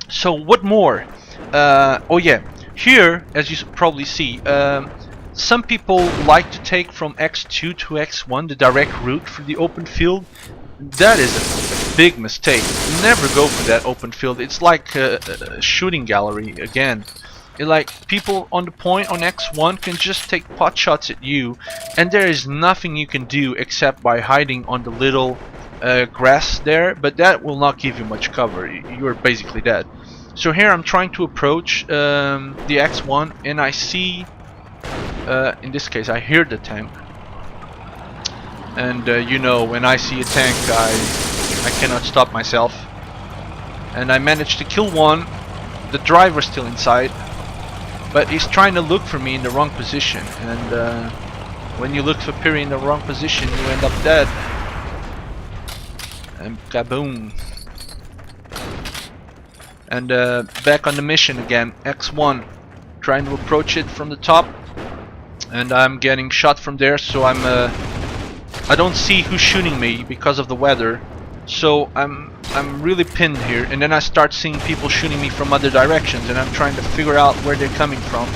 So what more? Oh yeah, here, as you probably see, some people like to take from X2 to X1 the direct route for the open field. That is a big mistake. Never go for that open field. It's like a shooting gallery again. Like people on the point on X1 can just take pot shots at you, and there is nothing you can do except by hiding on the little grass there, but that will not give you much cover. You're basically dead. So here I'm trying to approach the X1, and I see, in this case, I hear the tank. And you know, when I see a tank, I cannot stop myself. And I managed to kill one. The driver's still inside, but he's trying to look for me in the wrong position. And when you look for Piri in the wrong position, you end up dead. And kaboom. And back on the mission again, X1, trying to approach it from the top, and I'm getting shot from there. So I don't see who's shooting me because of the weather. So I'm really pinned here, and then I start seeing people shooting me from other directions, and I'm trying to figure out where they're coming from.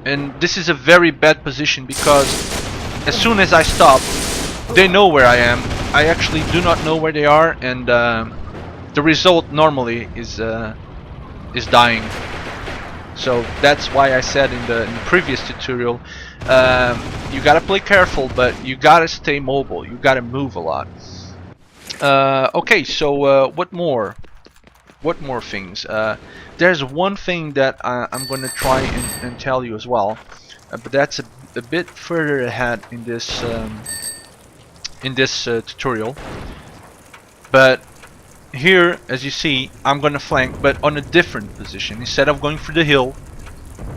And this is a very bad position because as soon as I stop, they know where I am. I actually do not know where they are, and the result normally is dying. So that's why I said in the previous tutorial, you gotta play careful, but you gotta stay mobile. You gotta move a lot. Okay, so what more? What more things? There's one thing that I'm gonna try and tell you as well, but that's a bit further ahead in this tutorial. But here, as you see, I'm gonna flank, but on a different position. Instead of going for the hill,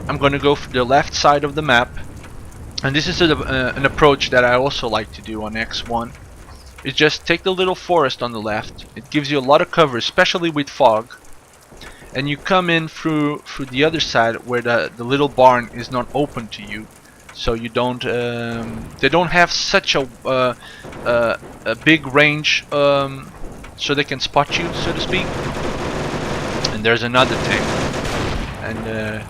I'm gonna go for the left side of the map. And this is an approach that I also like to do on X1. Is just take the little forest on the left. It gives you a lot of cover, especially with fog. And you come in through the other side where the little barn is not open to you. So you don't, they don't have such a big range, so they can spot you, so to speak. And there's another tank. And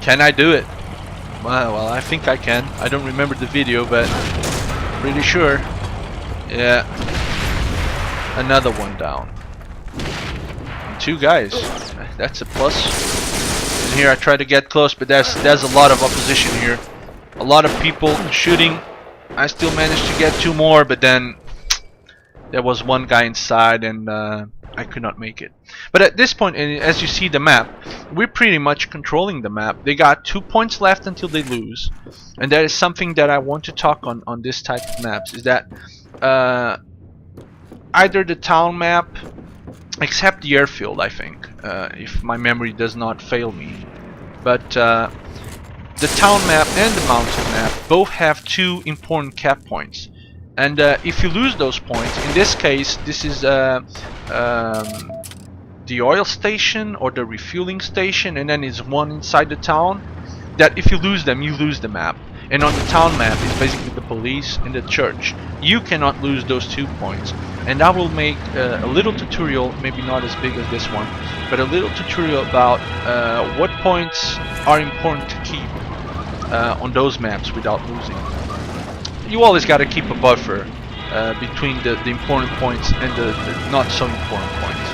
can I do it? Well, I think I can. I don't remember the video, but pretty sure. Yeah. Another one down. And 2 guys. That's a plus. And here I try to get close, but there's a lot of opposition here. A lot of people shooting. I still managed to get 2 more, but then there was one guy inside, and I could not make it. But at this point, as you see the map, we're pretty much controlling the map. They got 2 points left until they lose, and that is something that I want to talk on this type of maps. Is that either the town map, except the airfield, I think, if my memory does not fail me, but the town map and the mountain map both have 2 important cap points. And if you lose those points, in this case, this is the oil station or the refueling station, and then is one inside the town. That if you lose them, you lose the map. And on the town map is basically the police and the church. You cannot lose those 2 points. And I will make a little tutorial, maybe not as big as this one, but a little tutorial about what points are important to keep on those maps without losing. You always got to keep a buffer between the important points and the not so important points,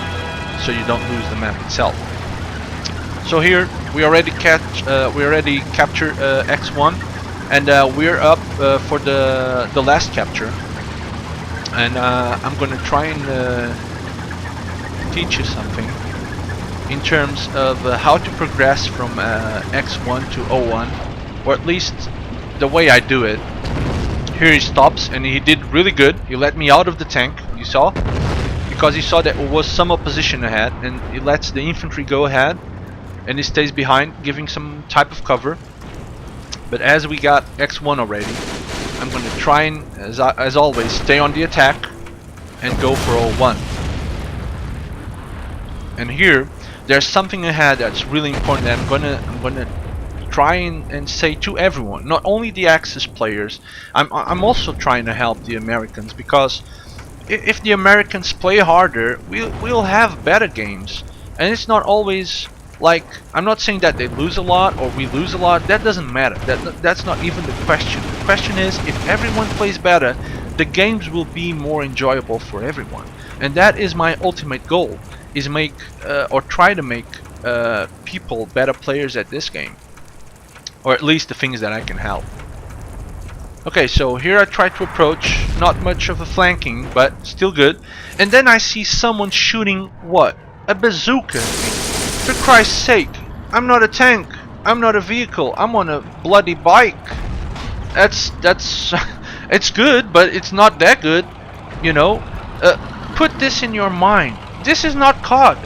so you don't lose the map itself. So here we already captured X1, and we're up for the last capture. And I'm gonna try and teach you something in terms of how to progress from X1 to O1, or at least the way I do it. Here he stops, and he did really good. He let me out of the tank, you saw, because he saw that there was some opposition ahead, and he lets the infantry go ahead, and he stays behind, giving some type of cover. But as we got X1 already, I'm going to try and, as always, stay on the attack and go for O1. And here, there's something ahead that's really important that I'm gonna try and say to everyone, not only the Axis players. I'm also trying to help the Americans, because if the Americans play harder, we'll have better games. And it's not always like, I'm not saying that they lose a lot or we lose a lot. That doesn't matter. That's not even the question. The question is, if everyone plays better, the games will be more enjoyable for everyone. And that is my ultimate goal, is make or try to make people better players at this game, or at least the things that I can help. Okay, so here I try to approach, not much of a flanking, but still good. And then I see someone shooting what? A bazooka. For Christ's sake, I'm not a tank. I'm not a vehicle. I'm on a bloody bike. That's it's good, but it's not that good, you know. Put this in your mind. This is not COD.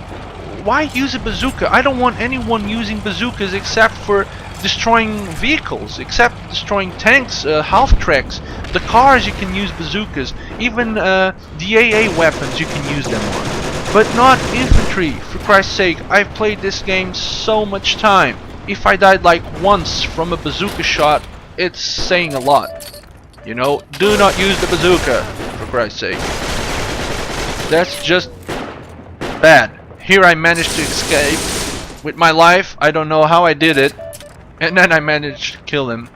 Why use a bazooka? I don't want anyone using bazookas except for destroying vehicles, except destroying tanks, half tracks. The cars you can use bazookas, even the AA weapons you can use them on. But not infantry, for Christ's sake. I've played this game so much time. If I died like once from a bazooka shot, it's saying a lot. You know, do not use the bazooka, for Christ's sake. That's just bad. Here I managed to escape with my life. I don't know how I did it. And then I managed to kill him.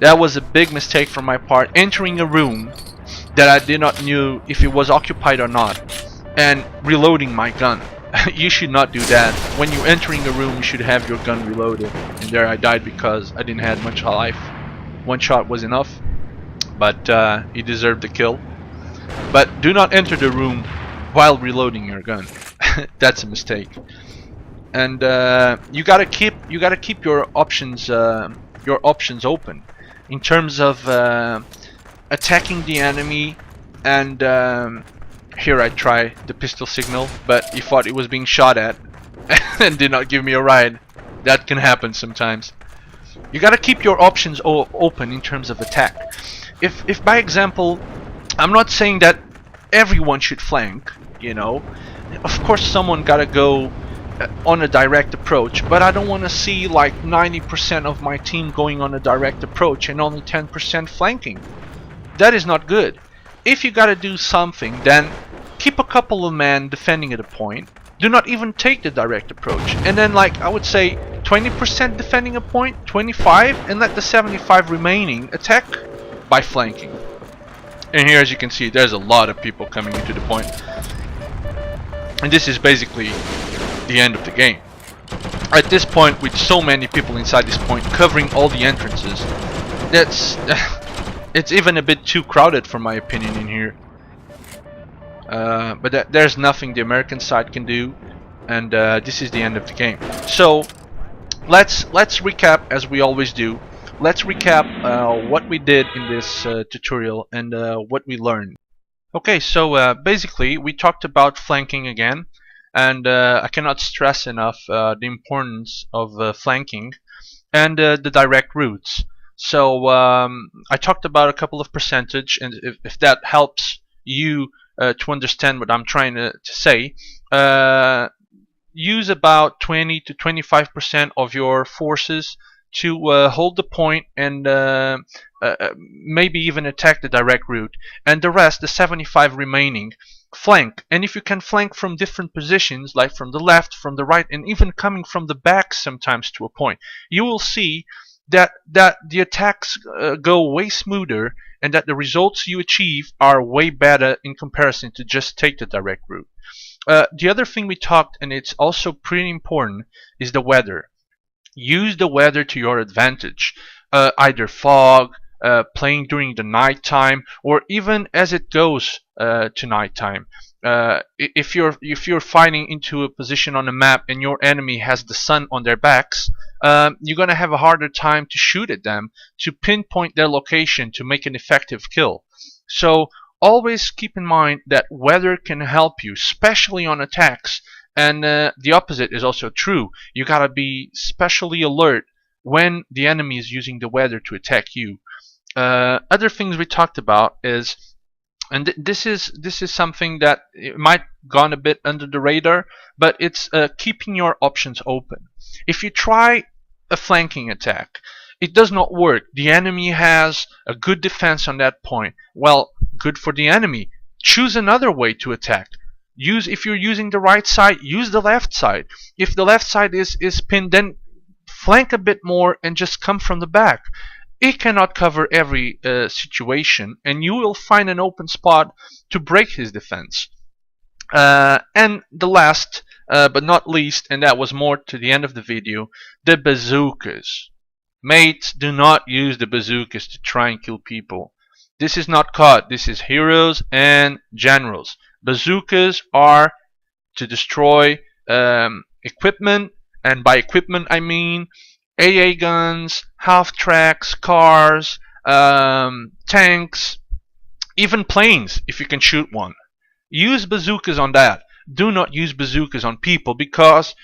That was a big mistake from my part, entering a room that I did not know if it was occupied or not, and reloading my gun. You should not do that. When you're entering a room, you should have your gun reloaded. And there I died because I didn't have much life. One shot was enough, but he deserved the kill. But do not enter the room while reloading your gun. That's a mistake. And you gotta keep your options open in terms of attacking the enemy. And here I try the pistol signal, but he thought it was being shot at and did not give me a ride. That can happen sometimes. You gotta keep your options open in terms of attack. If by example, I'm not saying that everyone should flank, you know. Of course someone gotta go on a direct approach, but I don't want to see like 90% of my team going on a direct approach and only 10% flanking. That is not good. If you gotta do something, then keep a couple of men defending at a point. Do not even take the direct approach, and then like I would say 20% defending a point, 25, and let the 75 remaining attack by flanking. And here, as you can see, there's a lot of people coming into the point, and this is basically the end of the game. At this point, with so many people inside this point covering all the entrances, it's even a bit too crowded for my opinion in here. But there's nothing the American side can do, and this is the end of the game. So let's recap as we always do. Let's recap what we did in this tutorial and what we learned. Okay, so basically we talked about flanking again, and I cannot stress enough the importance of flanking and the direct routes. So I talked about a couple of percentage, and if that helps you to understand what I'm trying to say, use about 20 to 25% of your forces to hold the point and maybe even attack the direct route, and the rest, the 75 remaining, flank. And if you can flank from different positions, like from the left, from the right, and even coming from the back sometimes to a point, you will see that the attacks go way smoother, and that the results you achieve are way better in comparison to just take the direct route. The other thing we talked, and it's also pretty important, is the weather. Use the weather to your advantage. Either fog, playing during the night time, or even as it goes to nighttime. If you're fighting into a position on the map and your enemy has the sun on their backs, you're gonna have a harder time to shoot at them, to pinpoint their location to make an effective kill. So always keep in mind that weather can help you, especially on attacks. And the opposite is also true. You gotta be specially alert when the enemy is using the weather to attack you. Other things we talked about is, and this is something that it might gone a bit under the radar, but it's keeping your options open. If you try a flanking attack, it does not work. The enemy has a good defense on that point. Well, good for the enemy. Choose another way to attack. If you're using the right side, use the left side. If the left side is pinned, then flank a bit more and just come from the back. It cannot cover every situation, and you will find an open spot to break his defense. And the last, but not least, and that was more to the end of the video, the bazookas. Mates, do not use the bazookas to try and kill people. This is not COD, this is Heroes and Generals. Bazookas are to destroy equipment, and by equipment I mean AA guns, half tracks, cars, tanks, even planes if you can shoot one. Use bazookas on that. Do not use bazookas on people, because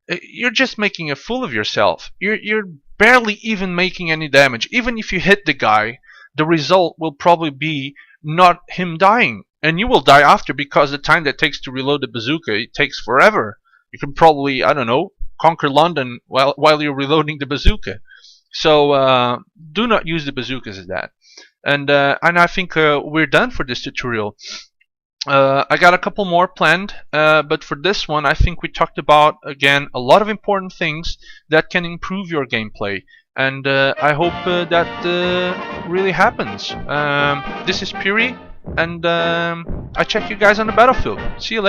you're just making a fool of yourself. You're barely even making any damage. Even if you hit the guy, the result will probably be not him dying, and you will die after, because the time that takes to reload the bazooka, it takes forever. You can probably, I don't know, conquer London while you're reloading the bazooka. So do not use the bazookas as that. And I think we're done for this tutorial. I got a couple more planned, but for this one I think we talked about, again, a lot of important things that can improve your gameplay, and I hope that really happens. This is Piri, and I check you guys on the battlefield. See you later.